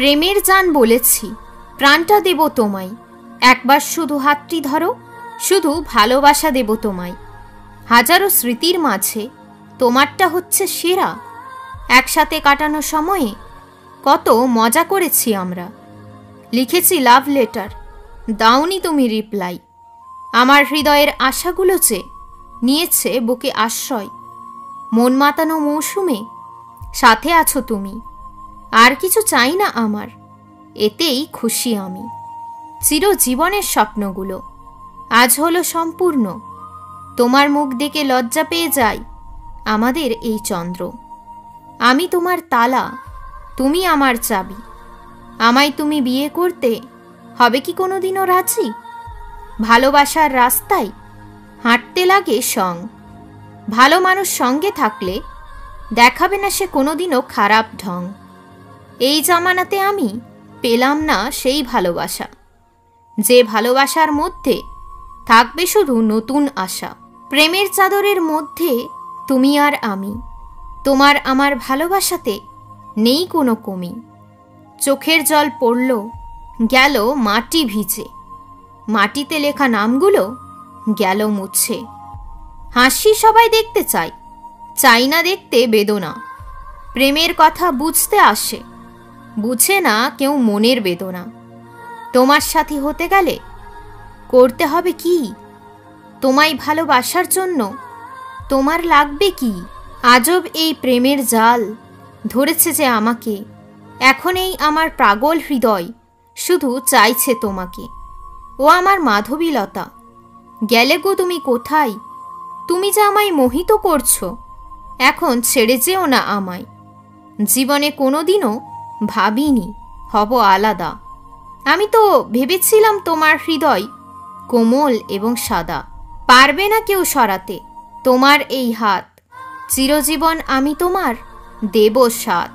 প্রেমের জান বলেছি, প্রাণটা দেব তোমায়। একবার শুধু হাতটি ধরো, শুধু ভালোবাসা দেব তোমায়। হাজারো স্মৃতির মাঝে তোমারটা হচ্ছে সেরা। একসাথে কাটানো সময়ে কত মজা করেছি আমরা। লিখেছি লাভ লেটার, দাওনি তুমি রিপ্লাই। আমার হৃদয়ের আশাগুলো যে নিয়েছে বুকে আশ্রয়। মন মাতানো মৌসুমে সাথে আছো তুমি। আর কিছু চাই না আমার, এতেই খুশি আমি। চিরজীবনের স্বপ্নগুলো আজ হলো সম্পূর্ণ। তোমার মুখ দেখে লজ্জা পেয়ে যায় আমাদের এই চন্দ্র। আমি তোমার তালা, তুমি আমার চাবি। আমায় তুমি বিয়ে করতে হবে কি কোনোদিনও রাজি? ভালোবাসার রাস্তায় হাঁটতে লাগে সং। ভালো মানুষ সঙ্গে থাকলে দেখাবে না সে কোনোদিনও খারাপ ঢং। এই জামানাতে আমি পেলাম না সেই ভালোবাসা, যে ভালোবাসার মধ্যে থাকবে শুধু নতুন আশা। প্রেমের চাদরের মধ্যে তুমি আর আমি, তোমার আমার ভালোবাসাতে নেই কোনো কমি। চোখের জল পড়ল, গেল মাটি ভিজে। মাটিতে লেখা নামগুলো গেল মুছে। হাসি সবাই দেখতে চায়, চাই না দেখতে বেদনা। প্রেমের কথা বুঝতে আসে, বুঝে না কেউ মনের বেদনা। তোমার সাথী হতে গেলে করতে হবে কি? তোমায় ভালোবাসার জন্য তোমার লাগবে কি? আজব এই প্রেমের জাল ধরেছে যে আমাকে। এখন এই আমার পাগল হৃদয় শুধু চাইছে তোমাকে। ও আমার মাধবীলতা, গেলে গো তুমি কোথায়? তুমি যে আমায় মোহিত করছো, এখন ছেড়ে যেও না আমায়। জীবনে কোনোদিনও ভাবিনি হব আলাদা। আমি তো ভেবেছিলাম তোমার হৃদয় কোমল এবং সাদা। পারবে না কেউ সরাতে তোমার এই হাত। চিরজীবন আমি তোমার দেব সাথ।